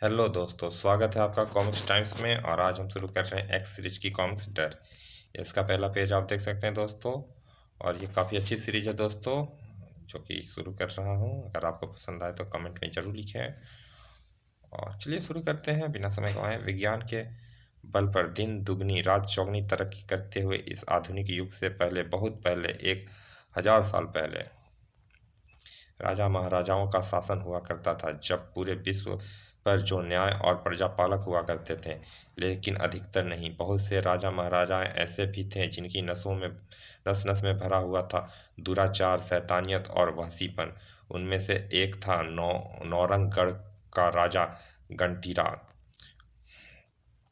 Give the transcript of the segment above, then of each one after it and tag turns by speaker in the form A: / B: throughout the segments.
A: Hello दोस्तों, स्वागत है आपका कॉमिक्स टाइम्स में। और आज हम शुरू कर रहे हैं एक्स सीरीज की कॉमिक्स डर। इसका पहला पेज आप देख सकते हैं दोस्तों। और ये काफ़ी अच्छी सीरीज है दोस्तों, जो कि शुरू कर रहा हूँ। अगर आपको पसंद आए तो कमेंट में ज़रूर लिखें। और चलिए शुरू करते हैं बिना समय गंवाए। विज्ञान के बल पर दिन दुगनी रात चौगनी तरक्की करते हुए इस आधुनिक युग से पहले, बहुत पहले, 1000 साल पहले राजा महाराजाओं का शासन हुआ करता था, जब पूरे विश्व पर जो न्याय और प्रजापालक हुआ करते थे। लेकिन अधिकतर नहीं, बहुत से राजा महाराजाएं ऐसे भी थे जिनकी नसों में नस नस में भरा हुआ था दुराचार, शैतानियत और वहशीपन। उनमें से एक था नौरंगगढ़ का राजा गंटीरा।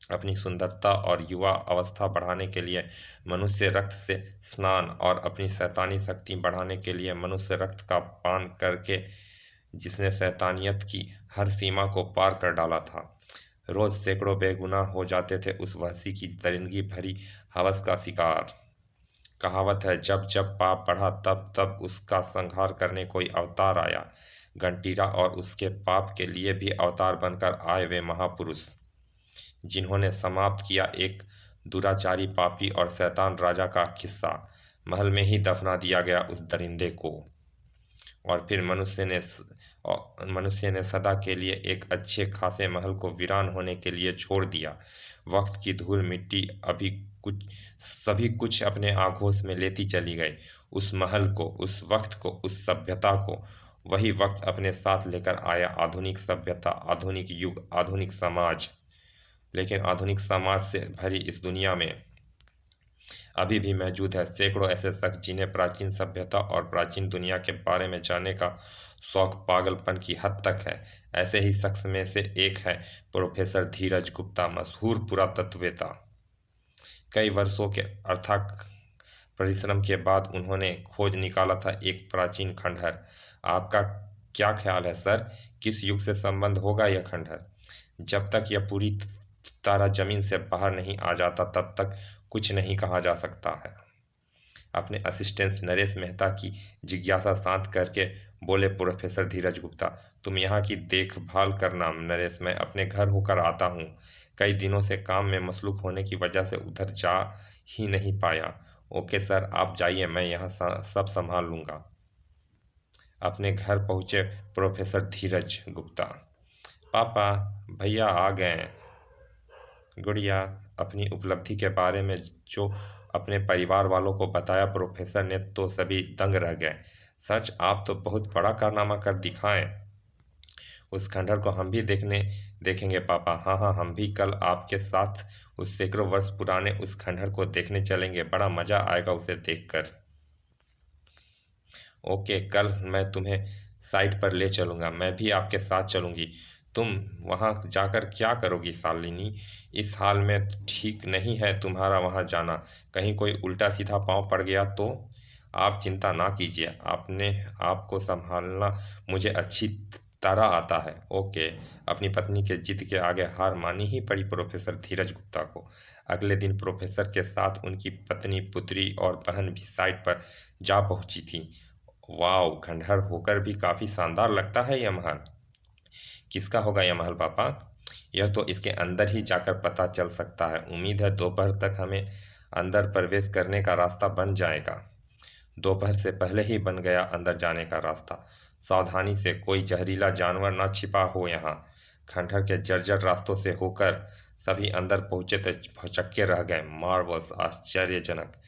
A: अपनी सुंदरता और युवा अवस्था बढ़ाने के लिए मनुष्य रक्त से स्नान और अपनी शैतानी शक्ति बढ़ाने के लिए मनुष्य रक्त का पान करके जिसने शैतानियत की हर सीमा को पार कर डाला था। रोज सैकड़ों बेगुनाह हो जाते थे उस वहशी की दरिंदगी भरी हवस का शिकार। कहावत है, जब जब पाप बढ़ा तब तब उसका संहार करने कोई अवतार आया। गंटीरा और उसके पाप के लिए भी अवतार बनकर आए वे महापुरुष, जिन्होंने समाप्त किया एक दुराचारी, पापी और शैतान राजा का किस्सा। महल में ही दफना दिया गया उस दरिंदे को। और फिर मनुष्य ने सदा के लिए एक अच्छे खासे महल को वीरान होने के लिए छोड़ दिया। वक्त की धूल मिट्टी सभी कुछ अपने आगोश में लेती चली गई। उस महल को, उस वक्त को, उस सभ्यता को। वही वक्त अपने साथ लेकर आया आधुनिक सभ्यता, आधुनिक युग, आधुनिक समाज। लेकिन आधुनिक समाज से भरी इस दुनिया में अभी भी मौजूद है सैकड़ों ऐसे शख्स जिन्हें प्राचीन सभ्यता और प्राचीन दुनिया के बारे में जानने का शौक पागलपन की हद तक है। ऐसे ही शख्स में से एक है प्रोफेसर धीरज गुप्ता, मशहूर पुरातत्ववेत्ता। कई वर्षों के अथक परिश्रम के बाद उन्होंने खोज निकाला था एक प्राचीन खंडहर। आपका क्या ख्याल है सर, किस युग से संबंध होगा यह खंडहर? जब तक यह पूरी तरह जमीन से बाहर नहीं आ जाता तब तक कुछ नहीं कहा जा सकता है। अपने असिस्टेंट नरेश मेहता की जिज्ञासा शांत करके बोले प्रोफेसर धीरज गुप्ता, तुम यहाँ की देखभाल करना नरेश, मैं अपने घर होकर आता हूँ। कई दिनों से काम में मसरूफ होने की वजह से उधर जा ही नहीं पाया। ओके सर, आप जाइए, मैं यहाँ सब संभाल लूँगा। अपने घर पहुँचे प्रोफेसर धीरज गुप्ता। पापा, भैया आ गए। गुड़िया अपनी उपलब्धि के बारे में जो अपने परिवार वालों को बताया प्रोफेसर ने, तो सभी दंग रह गए। सच, आप तो बहुत बड़ा कारनामा कर दिखाएं। उस खंडहर को हम भी देखेंगे पापा। हाँ हाँ, हम भी कल आपके साथ उस सैकड़ों वर्ष पुराने उस खंडहर को देखने चलेंगे। बड़ा मजा आएगा उसे देखकर। ओके, कल मैं तुम्हें साइट पर ले चलूँगा। मैं भी आपके साथ चलूँगी। तुम वहाँ जाकर क्या करोगी शालिनी? इस हाल में ठीक नहीं है तुम्हारा वहाँ जाना। कहीं कोई उल्टा सीधा पाँव पड़ गया तो? आप चिंता ना कीजिए, आपने आपको संभालना मुझे अच्छी तरह आता है। ओके। अपनी पत्नी के जिद के आगे हार मानी ही पड़ी प्रोफेसर धीरज गुप्ता को। अगले दिन प्रोफेसर के साथ उनकी पत्नी, पुत्री और बहन भी साइट पर जा पहुंची थी। वाव, खंडहर होकर भी काफ़ी शानदार लगता है यह महल। किसका होगा यह महल पापा? यह तो इसके अंदर ही जाकर पता चल सकता है। उम्मीद है दोपहर तक हमें अंदर प्रवेश करने का रास्ता बन जाएगा। दोपहर से पहले ही बन गया अंदर जाने का रास्ता। सावधानी से, कोई जहरीला जानवर ना छिपा हो यहाँ। खंडहर के जर्जर रास्तों से होकर सभी अंदर पहुंचे तो भौचक्के रह गए। मार्वल्स, आश्चर्यजनक।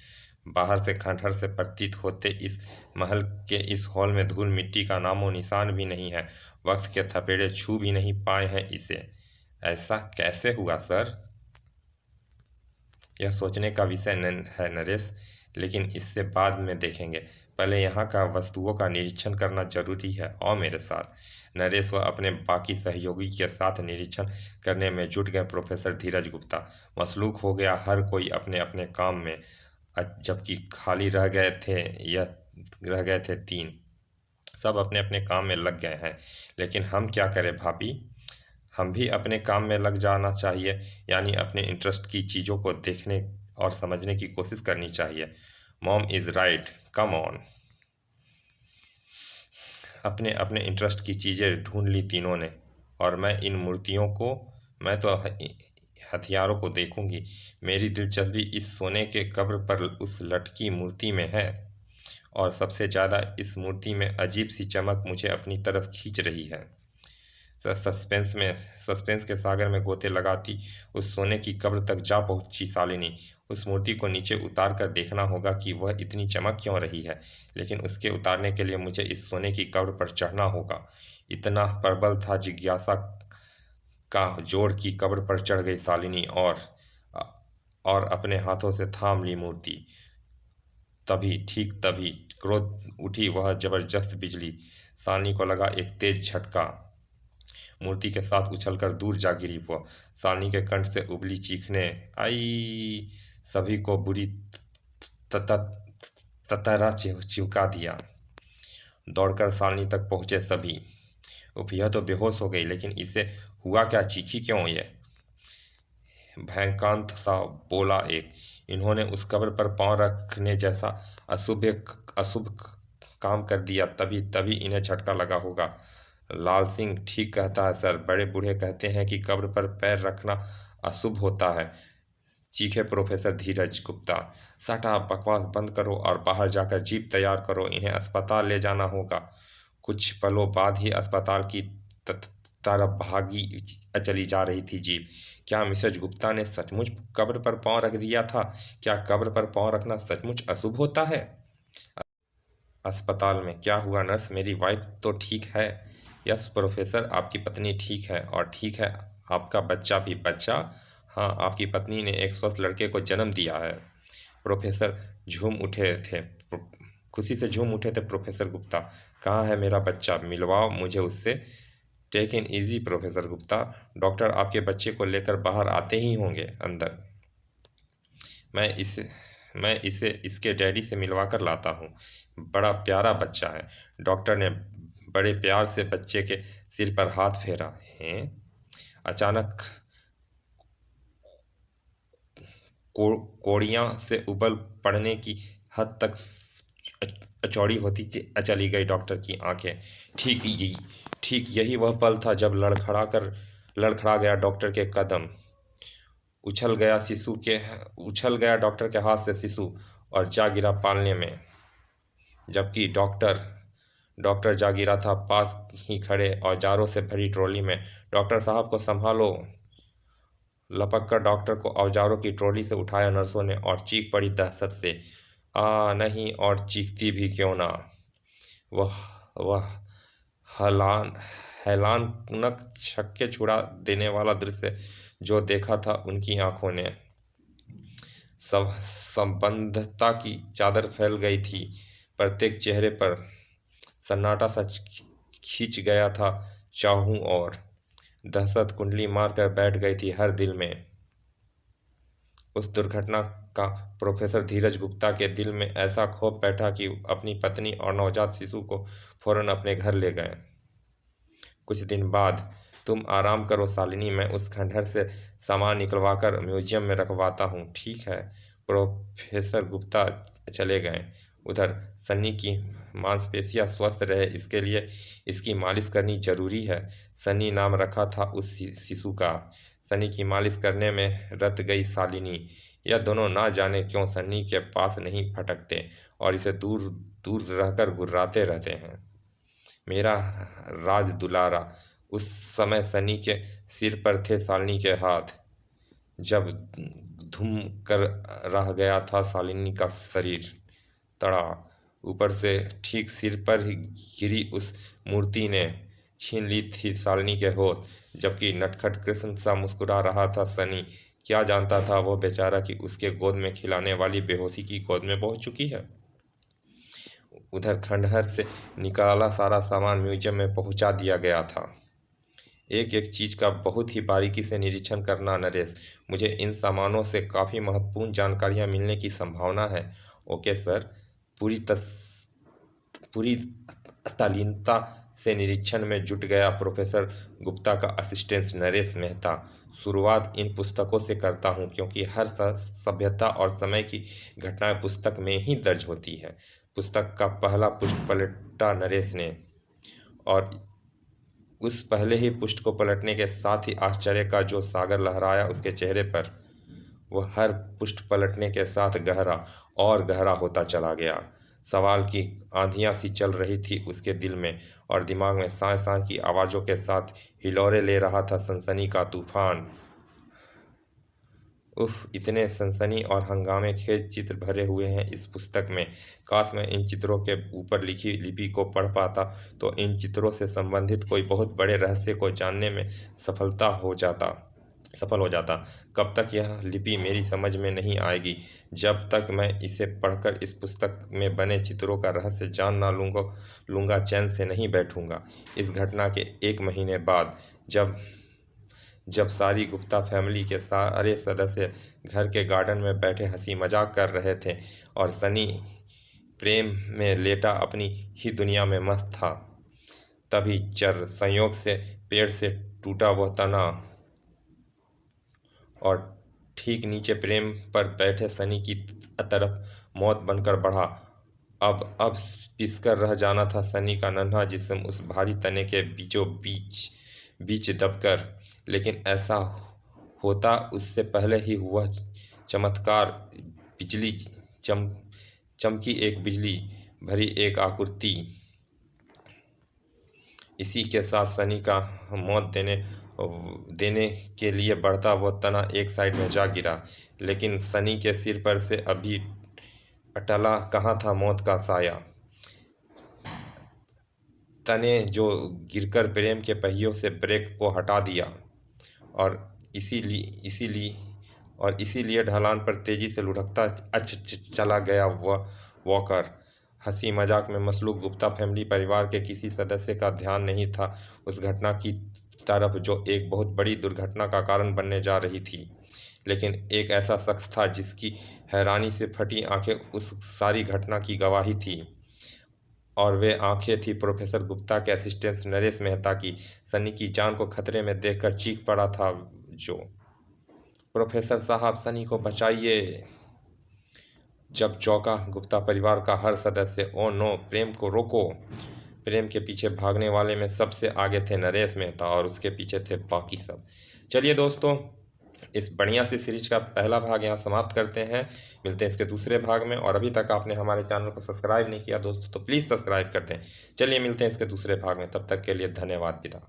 A: बाहर से खंडहर से प्रतीत होते इस महल के इस हॉल में धूल मिट्टी का नामो निशान भी नहीं है। वक्त के थपेड़े छू भी नहीं पाए हैं इसे। ऐसा कैसे हुआ सर? यह सोचने का विषय है नरेश, लेकिन इससे बाद में देखेंगे। पहले यहाँ का वस्तुओं का निरीक्षण करना जरूरी है। और मेरे साथ नरेश व अपने बाकी सहयोगी के साथ निरीक्षण करने में जुट गए प्रोफेसर धीरज गुप्ता। मसरूफ हो गया हर कोई अपने अपने काम में। जबकि खाली रह गए थे तीन। सब अपने अपने काम में लग गए हैं। लेकिन हम क्या करें भाभी? हम भी अपने काम में लग जाना चाहिए, यानी अपने इंटरेस्ट की चीज़ों को देखने और समझने की कोशिश करनी चाहिए। Mom is right, come on. अपने अपने इंटरेस्ट की चीज़ें ढूंढ ली तीनों ने और मैं तो हथियारों को देखूंगी। मेरी दिलचस्पी इस सोने के कब्र पर उस लटकी मूर्ति में है, और सबसे ज़्यादा इस मूर्ति में अजीब सी चमक मुझे अपनी तरफ खींच रही है। सस्पेंस के सागर में गोते लगाती उस सोने की कब्र तक जा पहुंची शालिनी। उस मूर्ति को नीचे उतार कर देखना होगा कि वह इतनी चमक क्यों रही है, लेकिन उसके उतारने के लिए मुझे इस सोने की कब्र पर चढ़ना होगा। इतना प्रबल था जिज्ञासा का जोर की कब्र पर चढ़ गई शालिनी और अपने हाथों से थाम ली मूर्ति। ठीक तभी क्रोध उठी वह जबरदस्त बिजली। शालिनी को लगा एक तेज झटका। मूर्ति के साथ उछलकर दूर जा गिरी वह। शालिनी के कंठ से उबली चीखने आई। सभी को बुरी तरह चिवका दिया। दौड़कर शालिनी तक पहुंचे सभी। यह तो बेहोश हो गई, लेकिन इसे हुआ क्या? चीखी क्यों ये? भयंकांत सा बोला एक। इन्होंने उस कब्र पर पांव रखने जैसा अशुभ काम कर दिया, तभी इन्हें झटका लगा होगा। लाल सिंह ठीक कहता है सर, बड़े बूढ़े कहते हैं कि कब्र पर पैर रखना अशुभ होता है, चीखे प्रोफेसर धीरज गुप्ता। सटा बकवास बंद करो और बाहर जाकर जीप तैयार करो, इन्हें अस्पताल ले जाना होगा। कुछ पलों बाद ही अस्पताल की तरफ भागी चली जा रही थी जीप। क्या मिसेज गुप्ता ने सचमुच कब्र पर पांव रख दिया था? क्या कब्र पर पांव रखना सचमुच अशुभ होता है? अस्पताल में क्या हुआ नर्स? मेरी वाइफ तो ठीक है। यस प्रोफेसर, आपकी पत्नी ठीक है, और ठीक है आपका बच्चा भी। बच्चा? हाँ, आपकी पत्नी ने एक स्वस्थ लड़के को जन्म दिया है। प्रोफेसर खुशी से झूम उठे थे प्रोफेसर गुप्ता। कहाँ है मेरा बच्चा? मिलवाओ मुझे उससे। Take it easy professor Gupta, doctor आपके बच्चे को लेकर बाहर आते ही होंगे अंदर। मैं इसे इसके डैडी से मिलवा कर लाता हूँ। बड़ा प्यारा बच्चा है। डॉक्टर ने बड़े प्यार से बच्चे के सिर पर हाथ फेरा। हैं? अचानक कोड़ियाँ से उबल पड़ने की हद तक चौड़ी होती चली गई डॉक्टर की आंखें। ठीक यही वह पल था जब लड़खड़ा गया डॉक्टर के कदम। उछल गया डॉक्टर के हाथ से शिशु और जा गिरा पालने में। जबकि डॉक्टर जा गिरा था पास ही खड़े औजारों से भरी ट्रॉली में। डॉक्टर साहब को संभालो। लपक कर डॉक्टर को औजारों की ट्रॉली से उठाया नर्सों ने, और चीख पड़ी दहशत से। नहीं, और चीखती भी क्यों ना। वह हैलानक छक्के छुड़ा देने वाला दृश्य जो देखा था उनकी आंखों ने। संबद्धता की चादर फैल गई थी। प्रत्येक चेहरे पर सन्नाटा सा खींच गया था चाहूं और दहशत कुंडली मारकर बैठ गई थी हर दिल में। उस दुर्घटना का प्रोफेसर धीरज गुप्ता के दिल में ऐसा खौफ बैठा कि अपनी पत्नी और नवजात शिशु को फौरन अपने घर ले गए। कुछ दिन बाद तुम आराम करो शालिनी, मैं उस खंडहर से सामान निकलवाकर म्यूजियम में रखवाता हूँ। ठीक है। प्रोफेसर गुप्ता चले गए। उधर सन्नी की मांसपेशियां स्वस्थ रहे, इसके लिए इसकी मालिश करनी जरूरी है। सन्नी नाम रखा था उस शिशु का। सन्नी की मालिश करने में रत गई शालिनी। यह दोनों ना जाने क्यों सन्नी के पास नहीं फटकते और इसे दूर दूर रहकर गुर्राते रहते हैं। मेरा राज दुलारा। उस समय सन्नी के सिर पर थे शालिनी के हाथ। जब धुम कर रह गया था शालिनी का शरीर तड़ा, ऊपर से ठीक सिर पर ही गिरी उस मूर्ति ने छीन ली थी शालिनी के होश। जबकि नटखट कृष्ण सा मुस्कुरा रहा था सनी। क्या जानता था वो बेचारा कि उसके गोद में खिलाने वाली बेहोशी की गोद में पहुंच चुकी है। उधर खंडहर से निकाला सारा सामान म्यूजियम में पहुंचा दिया गया था। एक एक चीज का बहुत ही बारीकी से निरीक्षण करना नरेश। मुझे इन सामानों से काफ़ी महत्वपूर्ण जानकारियां मिलने की संभावना है। Okay sir. पूरी तल्लीनता से निरीक्षण में जुट गया प्रोफेसर गुप्ता का असिस्टेंट नरेश मेहता। शुरुआत इन पुस्तकों से करता हूँ, क्योंकि हर सभ्यता और समय की घटनाएं पुस्तक में ही दर्ज होती है। पुस्तक का पहला पृष्ठ पलटा नरेश ने, और उस पहले ही पुष्ट को पलटने के साथ ही आश्चर्य का जो सागर लहराया उसके चेहरे पर, वह हर पुष्ट पलटने के साथ गहरा और गहरा होता चला गया। सवाल की आंधियां सी चल रही थी उसके दिल में, और दिमाग में साए साए की आवाज़ों के साथ हिलोरे ले रहा था सनसनी का तूफान। उफ, इतने सनसनी और हंगामे खेज चित्र भरे हुए हैं इस पुस्तक में। काश मैं इन चित्रों के ऊपर लिखी लिपि को पढ़ पाता तो इन चित्रों से संबंधित कोई बहुत बड़े रहस्य को जानने में सफल हो जाता। कब तक यह लिपि मेरी समझ में नहीं आएगी? जब तक मैं इसे पढ़कर इस पुस्तक में बने चित्रों का रहस्य जान ना लूँगा चैन से नहीं बैठूंगा। इस घटना के 1 महीने बाद, जब सारी गुप्ता फैमिली के सारे सदस्य घर के गार्डन में बैठे हंसी मजाक कर रहे थे और सनी प्रेम में लेटा अपनी ही दुनिया में मस्त था, तभी चर संयोग से पेड़ से टूटा वह तना और ठीक नीचे प्रेम पर बैठे सनी की तरफ मौत बनकर बढ़ा। अब पिसकर रह जाना था सनी का नन्हा जिस्म उस भारी तने के बीचों बीच दबकर। लेकिन ऐसा होता उससे पहले ही हुआ चमत्कार। बिजली चमकी, एक बिजली भरी एक आकृति। इसी के साथ सनी का मौत देने के लिए बढ़ता वह तना एक साइड में जा गिरा। लेकिन सनी के सिर पर से अभी टला कहाँ था मौत का साया। तने जो गिरकर प्रेम के पहियों से ब्रेक को हटा दिया और इसीलिए ढलान पर तेजी से लुढ़कता चला गया। वॉकर हंसी मजाक में मसरूफ गुप्ता फैमिली परिवार के किसी सदस्य का ध्यान नहीं था उस घटना की तरफ जो एक बहुत बड़ी दुर्घटना का कारण बनने जा रही थी। लेकिन एक ऐसा शख्स था जिसकी हैरानी से फटी आंखें उस सारी घटना की गवाही थी, और वे आंखें थी प्रोफेसर गुप्ता के असिस्टेंट नरेश मेहता की। सनी की जान को खतरे में देखकर चीख पड़ा था जो, प्रोफेसर साहब, सनी को बचाइए। जब चौंका गुप्ता परिवार का हर सदस्य। ओ नो, प्रेम को रोको। प्रेम के पीछे भागने वाले में सबसे आगे थे नरेश मेहता और उसके पीछे थे बाकी सब। चलिए दोस्तों, इस बढ़िया सी सीरीज का पहला भाग यहाँ समाप्त करते हैं। मिलते हैं इसके दूसरे भाग में। और अभी तक आपने हमारे चैनल को सब्सक्राइब नहीं किया दोस्तों तो प्लीज़ सब्सक्राइब कर दें। चलिए मिलते हैं इसके दूसरे भाग में, तब तक के लिए धन्यवाद। विदा।